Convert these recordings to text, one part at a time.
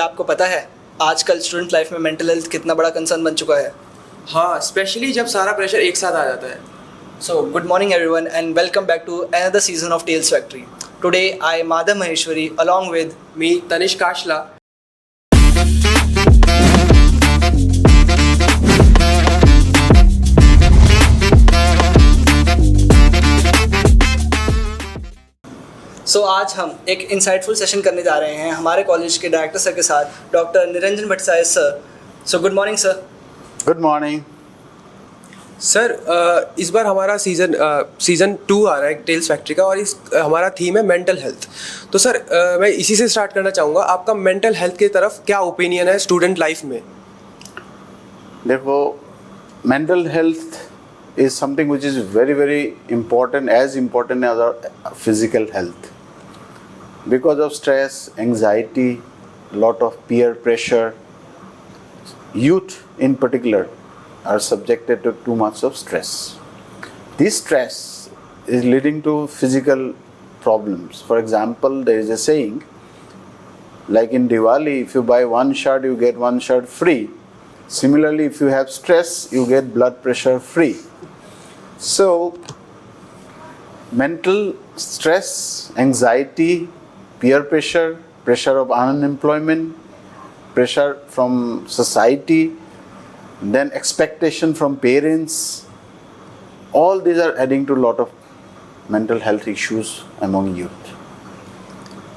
क्या आपको पता है आजकल स्टूडेंट लाइफ में मेंटल हेल्थ कितना बड़ा कंसर्न बन चुका है? हाँ, स्पेशली जब सारा प्रेशर एक साथ आ जाता है। So, good morning everyone and welcome back to another season of Tales Factory. Today I am Madhav Maheshwari along with me Tanishq काशला। So, आज हम एक इंसाइटफुल सेशन करने जा रहे हैं हमारे कॉलेज के डायरेक्टर सर के साथ, doctor Niranjan Bhattacharya sir. So good morning sir. Good morning sir, इस बार हमारा सीज़न 2 आ रहा है टेल्स फैक्ट्री का, और इस हमारा थीम है मेंटल हेल्थ। तो सर, मैं इसी से स्टार्ट करना चाहूँगा। आपका मेंटल हेल्थ की तरफ क्या ओपिनियन है स्टूडेंट लाइफ में? देखो, mental health is something which is very very important as our physical health because of stress, anxiety, lot of peer pressure. Youth in particular are subjected to too much of stress. This stress is leading to physical problems. For example, there is a saying like in Diwali, if you buy one shirt, you get one shirt free. Similarly, if you have stress, you get blood pressure free. So, mental stress, anxiety, peer pressure, pressure of unemployment, pressure from society, then expectation from parents, all these are adding to a lot of mental health issues among youth.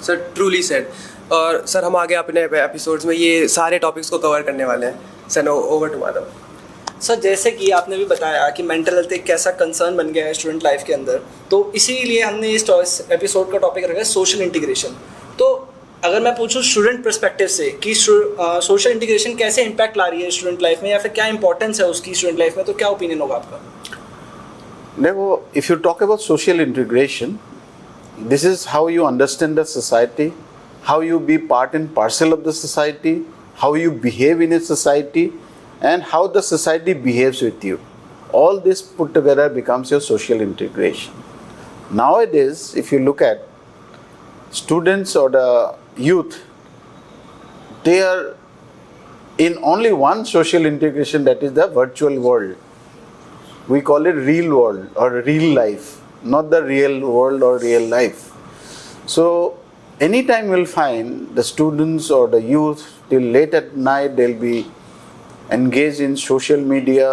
Sir, truly said. और sir, हम आगे अपने episodes में ये सारे topics को cover करने वाले हैं। Sir, over to Madhav. Sir, जैसे कि आपने भी बताया कि मेंटल हेल्थ एक कैसा कंसर्न बन गया है स्टूडेंट लाइफ के अंदर, तो इसीलिए हमने इस एपिसोड का टॉपिक रखा है सोशल इंटीग्रेशन। तो अगर मैं पूछूं स्टूडेंट पर्सपेक्टिव से कि सोशल इंटीग्रेशन कैसे इम्पैक्ट ला रही है स्टूडेंट लाइफ में, या फिर क्या इंपॉर्टेंस है उसकी स्टूडेंट लाइफ में, तो क्या ओपिनियन होगा आपका? देखो, if you talk about social integration, this is how you understand the society, how you be part and parcel of the society, how you behave in a society, and how the society behaves with you. All this put together becomes your social integration. Nowadays, if you look at students or the youth, they are in only one social integration, that is the virtual world. We call it real world or real life, not the real world or real life. So anytime you'll find the students or the youth till late at night, they'll be engaged in social media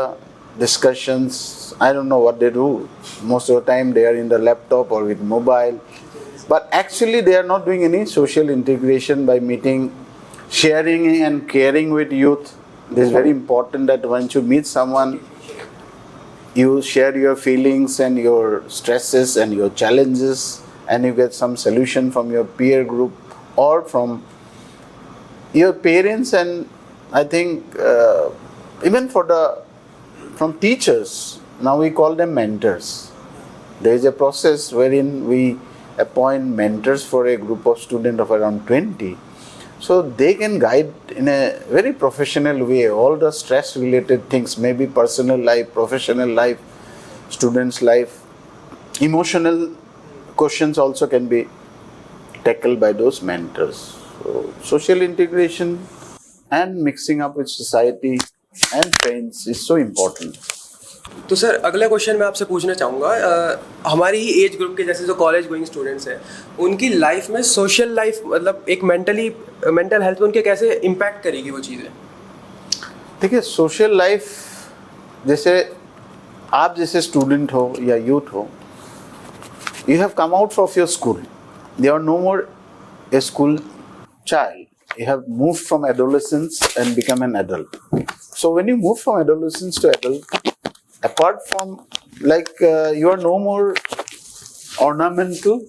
discussions. I don't know what they do. Most of the time they are in the laptop or with mobile. But actually they are not doing any social integration by meeting, sharing and caring with youth. This is very important that once you meet someone, you share your feelings and your stresses and your challenges, and you get some solution from your peer group or from your parents, and I think even from teachers. Now we call them mentors. There is a process wherein we appoint mentors for a group of students of around 20, so they can guide in a very professional way all the stress related things, maybe personal life, professional life, students life. Emotional questions also can be tackled by those mentors. So social integration and mixing up with society and friends is so important. तो sir, अगला question मैं आपसे पूछना चाहूँगा, हमारी ही age group के जैसे जो कॉलेज गोइंग स्टूडेंट्स हैं, उनकी लाइफ में सोशल लाइफ मतलब एक मेंटल हेल्थ में उनके कैसे इम्पैक्ट करेगी वो चीज़ें? देखिए, सोशल लाइफ, जैसे आप जैसे स्टूडेंट हो या यूथ हो, you have come out of your school, you are no more a school child, you have moved from adolescence and become an adult. So when you move from adolescence to adult, apart from you are no more ornamental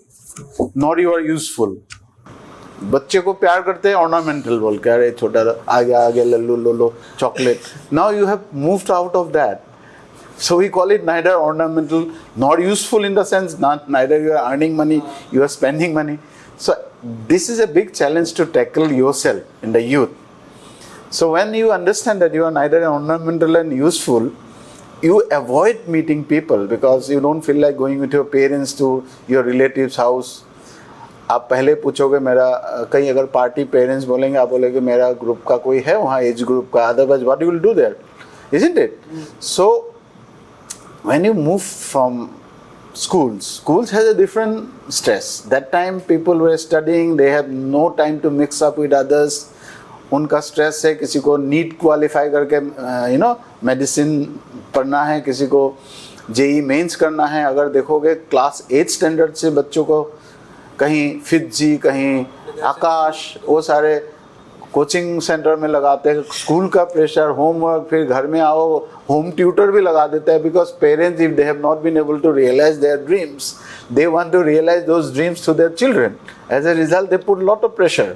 nor you are useful. बच्चे को प्यार करते हैं ornamental बोल के, अरे छोटा आगे आगे लल्लू लोलो chocolate. Now you have moved out of that. So we call it neither ornamental nor useful, in the sense neither you are earning money, you are spending money. So this is a big challenge to tackle yourself in the youth. So when you understand that you are neither ornamental and useful, you avoid meeting people because you don't feel like going with your parents to your relative's house. आप पहले पूछोगे मेरा कहीं अगर party parents बोलेंगे, आप बोलेगे मेरा group का कोई है वहाँ एज ग्रुप का, otherwise what you will do their, isn't it? So when you move from schools has a different stress. That time people were studying, they have no time to mix up with others. उनका stress है, किसी को NEET qualify करके medicine पढ़ना है, किसी को JEE mains करना है. अगर देखोगे क्लास 8 स्टैंडर्ड से बच्चों को कहीं फिजी, कहीं आकाश, वो सारे कोचिंग सेंटर में लगाते हैं. स्कूल का प्रेशर, होमवर्क, फिर घर में आओ होम ट्यूटर भी लगा देता है. Because parents if they have not been able to realise their dreams, they want to realise those dreams to their children. As a result they put lot of pressure.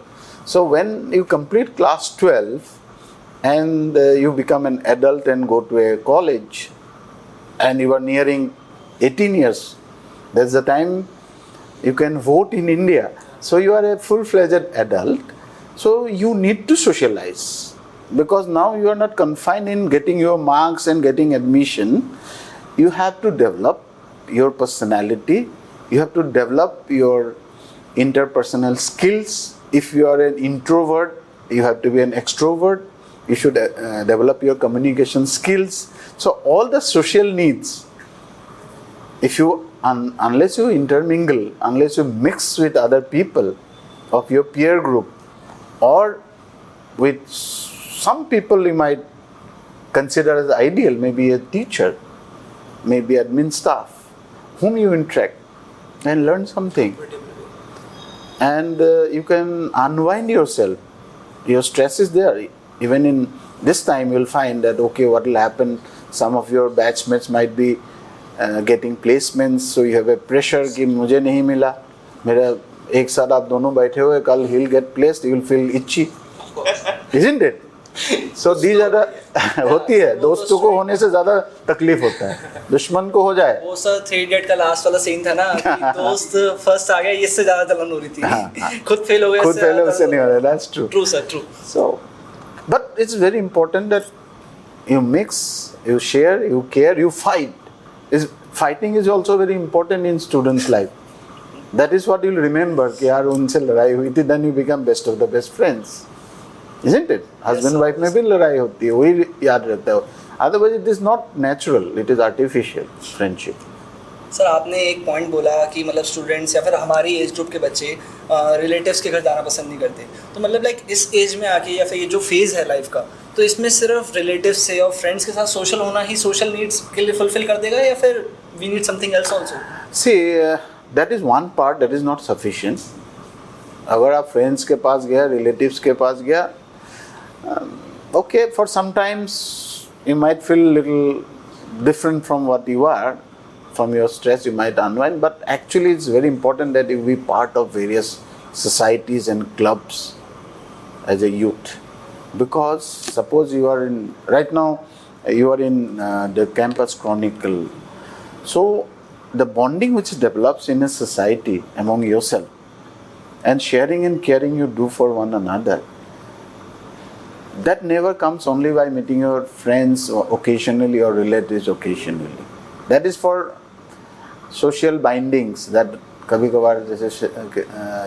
So when you complete class 12 and you become an adult and go to a college and you are nearing 18 years, that's the time you can vote in India. So you are a full-fledged adult. So you need to socialize because now you are not confined in getting your marks and getting admission. You have to develop your personality. You have to develop your interpersonal skills. If you are an introvert, you have to be an extrovert. You should develop your communication skills. So all the social needs, if you unless you intermingle, unless you mix with other people of your peer group, or with some people you might consider as ideal, maybe a teacher, maybe admin staff, whom you interact and learn something. And you can unwind yourself. Your stress is there. Even in this time you'll find that okay, what will happen, some of your batchmates might be getting placements, so you have a pressure कि मुझे नहीं मिला, मेरा एक साथ आप दोनों बैठे हुए, कल he'll get placed, you will feel itchy, isn't it? So these are the होती है. दोस्तों को होने से ज्यादा तकलीफ होता है, दुश्मन को हो जाए. वो सर 3 इडियट का लास्ट वाला सीन था ना कि दोस्त फर्स्ट आ गया, इससे ज्यादा जलन हो रही थी. खुद फेल हो गया, खुद फेल उससे नहीं हो रहा. That's true. True sir, true. So, but it's very important that you mix, you share, you care, you fight. Fighting is also very important in students' life. That is what you'll remember कि यार उनसे लड़ाई हुई थी. Then you become best of the best friends. Isn't it? Husband wife में भी लड़ाई होती है, वही याद रहता है. Otherwise it is not natural, it is artificial friendship. Sir आपने एक पॉइंट बोला कि मतलब स्टूडेंट्स या फिर हमारी एज ग्रुप के बच्चे रिलेटिव्स के घर जाना पसंद नहीं करते. तो मतलब लाइक इस एज में आके या फिर ये जो फेज़ है लाइफ का, तो इसमें सिर्फ रिलेटिव्स से और फ्रेंड्स के साथ सोशल होना ही सोशल नीड्स के लिए फुलफिल कर देगा, या फिर we need something else also? See, that is one part, that is not sufficient. अगर आप फ्रेंड्स के पास गया, रिलेटिव्स के पास गया, okay, for sometimes you might feel a little different from what you are, from your stress you might unwind, but actually it's very important that you be part of various societies and clubs as a youth. Because suppose you are in, right now you are in the campus chronicle, so the bonding which develops in a society among yourself and sharing and caring you do for one another, that never comes only by meeting your friends or occasionally or relatives occasionally. That is for social bindings, that कभी कभार जैसे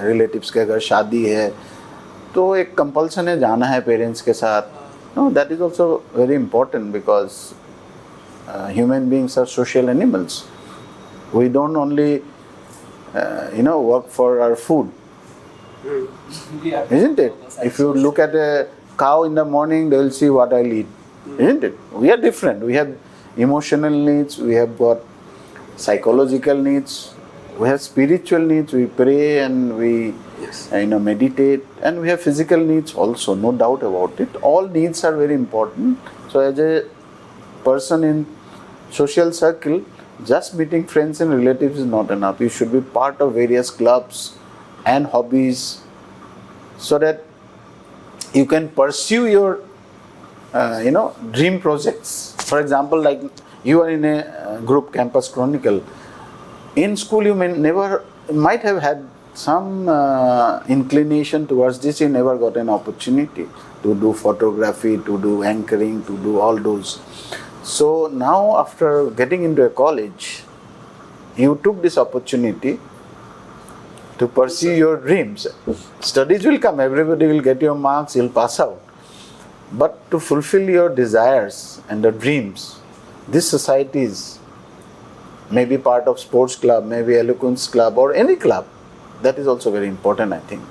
relatives के अगर शादी है तो एक compulsion है जाना है parents के साथ. No, that is also very important because human beings are social animals. We don't only work for our food, isn't it? If you look at a cow in the morning, they will see what I'll eat, isn't it? We are different. We have emotional needs, we have got psychological needs, we have spiritual needs. We pray and we meditate, and we have physical needs also, no doubt about it. All needs are very important. So as a person in social circle, just meeting friends and relatives is not enough. You should be part of various clubs and hobbies so that you can pursue your dream projects. For example, like you are in a group campus chronicle. In school you might have had some inclination towards this. You never got an opportunity to do photography, to do anchoring, to do all those. So now after getting into a college, you took this opportunity to pursue your dreams. Studies will come, everybody will get your marks, you'll pass out. But to fulfill your desires and the dreams, this society is maybe part of sports club, maybe eloquence club or any club. That is also very important, I think.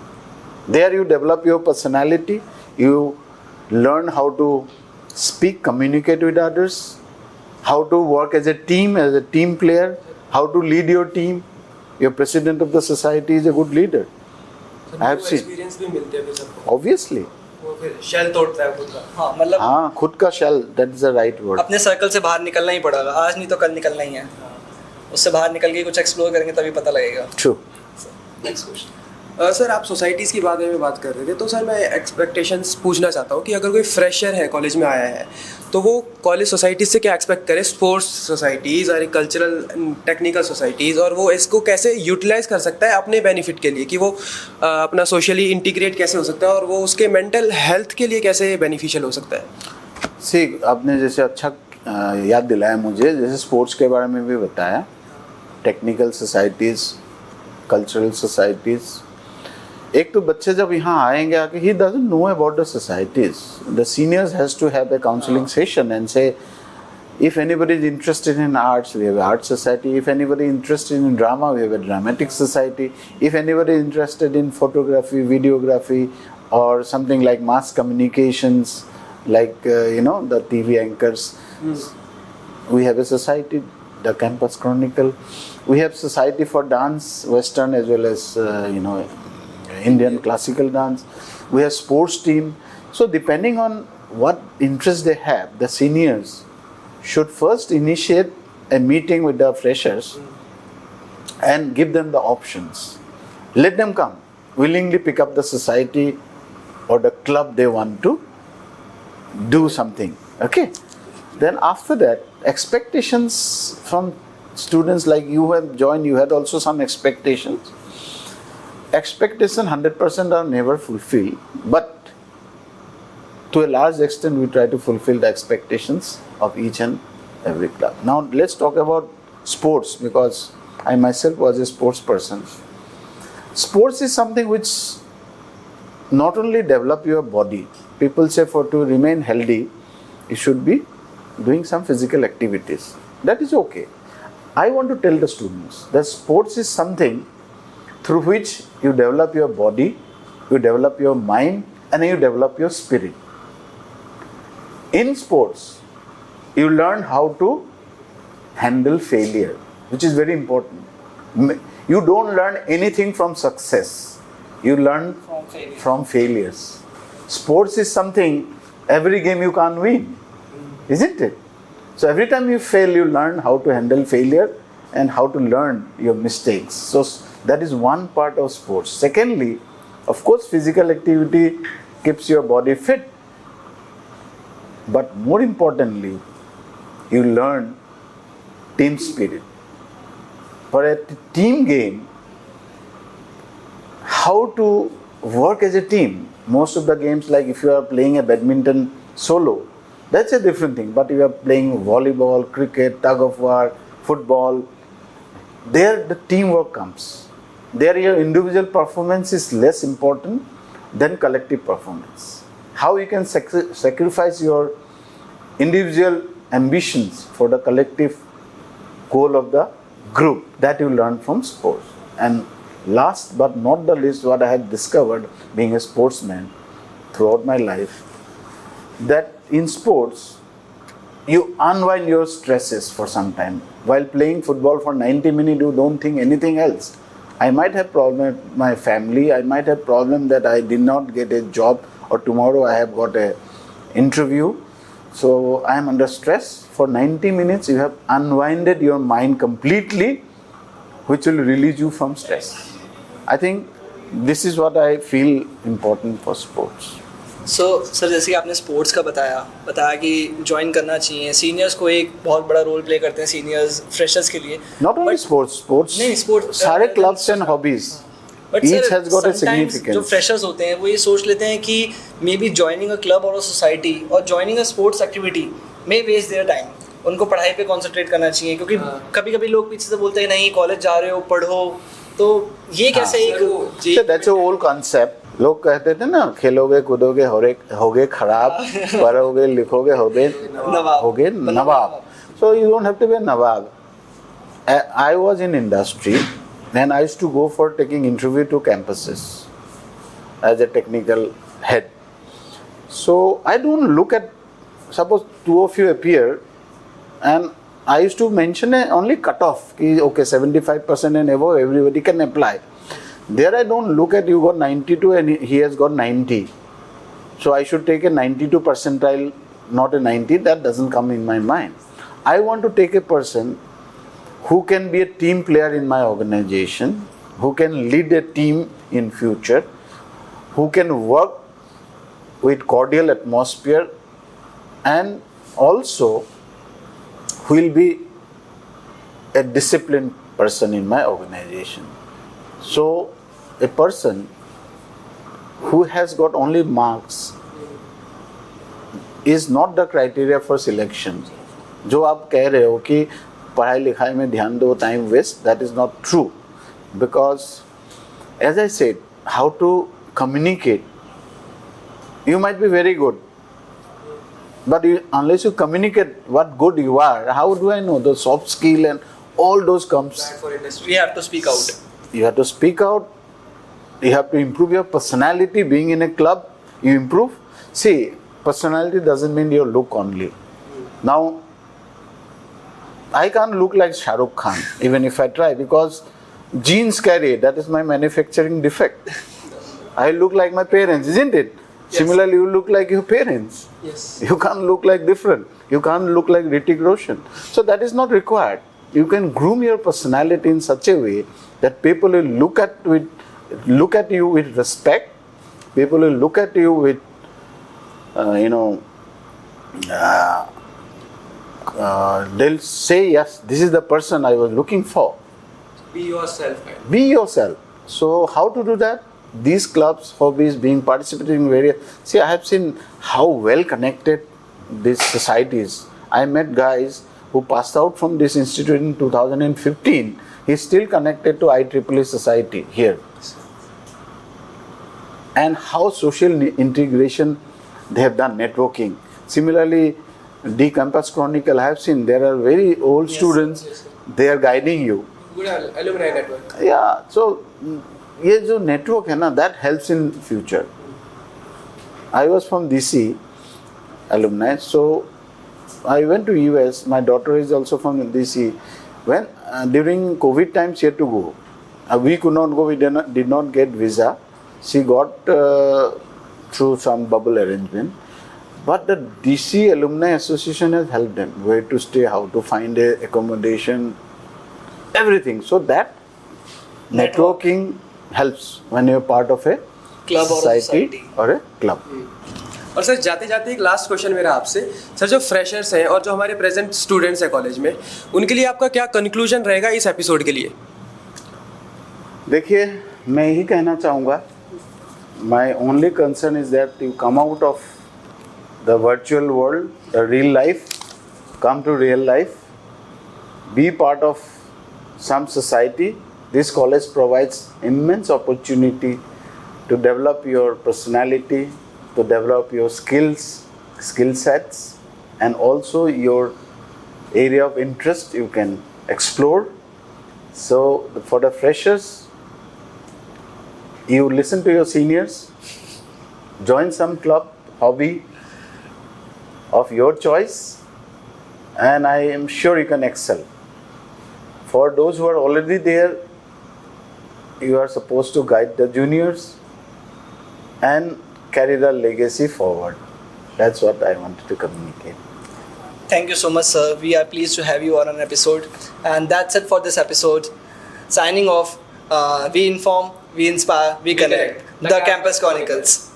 There you develop your personality, you learn how to speak, communicate with others, how to work as a team player, how to lead your team. Your president of the society is a good leader. I have seen. Experience भी मिलते हैं फिर सबको, Obviously. वो फिर shell तोड़ता है खुद का। हाँ मतलब हाँ, खुद का shell, that is the right word. अपने सर्कल से बाहर निकलना ही पड़ेगा, आज नहीं तो कल निकलना ही है। उससे बाहर निकल के कुछ एक्सप्लोर करेंगे तभी पता लगेगा। True. Next question. सर आप सोसाइटीज़ की बारे में बात कर रहे थे, तो सर मैं एक्सपेक्टेशंस पूछना चाहता हूँ कि अगर कोई फ्रेशर है, कॉलेज में आया है, तो वो कॉलेज सोसाइटीज़ से क्या एक्सपेक्ट करे, स्पोर्ट्स सोसाइटीज़ और कल्चरल टेक्निकल सोसाइटीज़, और वो इसको कैसे यूटिलाइज़ कर सकता है अपने बेनिफिट के लिए, कि वो अपना सोशली इंटीग्रेट कैसे हो सकता है और वो उसके मेंटल हेल्थ के लिए कैसे बेनिफिशियल हो सकता है। सी, आपने जैसे अच्छा याद दिलाया मुझे, जैसे स्पोर्ट्स के बारे में भी बताया, टेक्निकल सोसाइटीज़, कल्चरल सोसाइटीज़। एक तो बच्चे जब यहाँ आएंगे आके, he doesn't know about the societies. The seniors has to have a counseling session and say, if anybody is interested in arts, we have an art society. If anybody is interested in drama, we have a dramatic society. If anybody is interested in photography, videography, or something like mass communications, like the TV anchors, we have a society, the Campus Chronicle. We have society for dance, Western as well as Indian classical dance. We have sports team. So depending on what interest they have, the seniors should first initiate a meeting with the freshers and give them the options. Let them come, willingly pick up the society or the club they want to do something. Okay? Then after that, expectations from students like you have joined, you had also some expectations. Expectation 100% are never fulfilled, but to a large extent we try to fulfill the expectations of each and every club. Now let's talk about sports, because I myself was a sports person. Sports is something which not only develop your body. People say to remain healthy, you should be doing some physical activities. That is okay. I want to tell the students that sports is something through which you develop your body, you develop your mind, and you develop your spirit. In sports, you learn how to handle failure, which is very important. You don't learn anything from success. You learn from failures. Sports is something, every game you can't win, isn't it? So every time you fail, you learn how to handle failure and how to learn your mistakes. So that is one part of sports. Secondly, of course, physical activity keeps your body fit. But more importantly, you learn team spirit. For a team game, how to work as a team. Most of the games, like if you are playing a badminton solo, that's a different thing. But if you are playing volleyball, cricket, tug of war, football, there the teamwork comes. There your individual performance is less important than collective performance. How you can sacrifice your individual ambitions for the collective goal of the group, that you learn from sports. And last but not the least, what I have discovered being a sportsman throughout my life, that in sports you unwind your stresses for some time. While playing football for 90 minutes, you don't think anything else. I might have problem with my family, I might have problem that I did not get a job, or tomorrow I have got a interview, so I am under stress. For 90 minutes you have unwinded your mind completely, which will release you from stress. I think this is what I feel important for sports. Sir जैसे कि आपने sports का बताया कि join करना चाहिए, seniors को एक बहुत बड़ा रोल प्ले करते हैं सीनियर्स फ्रेशर्स के लिए. Not only sports नहीं, sports सारे clubs and hobbies, each has got a significance. जो फ्रेशर्स होते हैं वो ये सोच लेते हैं कि maybe joining a club और अ सोसाइटी और joining a sports activity may waste their time. उनको पढ़ाई पे कॉन्सेंट्रेट करना चाहिए, क्योंकि कभी कभी लोग पीछे से बोलते हैं नहीं कॉलेज जा रहे हो, पढ़ो, तो ये कैसे एक So that's a whole concept. लोग कहते थे ना, खेलोगे कूदोगे होगे खराब, पढ़ोगे लिखोगे होगे नवाब. So you don't have to be a nawab. I was in industry and I used to go for taking interview to campuses as a technical head. So I don't look at, suppose two of you appear and I used to mention only cutoff. Okay, 75% and above, everybody can apply. There I don't look at you got 92 and he has got 90. So I should take a 92 percentile, not a 90. That doesn't come in my mind. I want to take a person who can be a team player in my organization, who can lead a team in future, who can work with cordial atmosphere, and also who will be a disciplined person in my organization. So a person who has got only marks is not the criteria for selection. जो आप कह रहे हो कि पढ़ाई लिखाई में ध्यान दो, time waste, that is not true. Because as I said, how to communicate, you might be very good, but unless you communicate what good you are, how do I know the soft skill and all those comes? we have to speak out. You have to speak out. You have to improve your personality. Being in a club, you improve. See, personality doesn't mean your look only. Now, I can't look like Shah Rukh Khan, even if I try, because genes carry it. That is my manufacturing defect. I look like my parents, isn't it? Yes. Similarly, you look like your parents. Yes. You can't look like different. You can't look like Hrithik Roshan. So that is not required. You can groom your personality in such a way that people will look at you with respect. People will look at you with, they'll say, yes, this is the person I was looking for. Be yourself. Be yourself. So how to do that? These clubs, hobbies, being participating in various. See, I have seen how well connected these societies. I met guys who passed out from this institute in 2015. He's still connected to IEEE society here. And how social integration they have done, networking. Similarly, D Campus Chronicle, I have seen there are very old students, they are guiding you. Good alumni network. Yeah, so ये जो network है ना, that helps in future. I was from DC alumni, so I went to US. My daughter is also from DC. When during COVID time she had to go. We could not go. We did not get visa. She got through some bubble arrangement. But the DC Alumni Association has helped them where to stay, how to find a accommodation, everything. So that networking helps when you're part of a Club or a society. or a club. और sir जाते जाते एक last question मेरा आपसे, sir जो freshers हैं और जो हमारे प्रेजेंट स्टूडेंट्स हैं कॉलेज में, उनके लिए आपका क्या कंक्लूजन रहेगा इस एपिसोड के लिए? देखिए, मैं यही कहना चाहूँगा, my only concern is that you come out of the virtual world, the real life, come to real life, be part of some society. This college provides immense opportunity to develop your personality, to develop your skill sets, and also your area of interest you can explore. So for the freshers, you listen to your seniors, join some club, hobby of your choice, and I am sure you can excel. For those who are already there, you are supposed to guide the juniors and carry the legacy forward. That's what I wanted to communicate. Thank you so much, sir. We are pleased to have you on an episode. And that's it for this episode. Signing off, we inform, we inspire, we connect. The Campus Chronicles.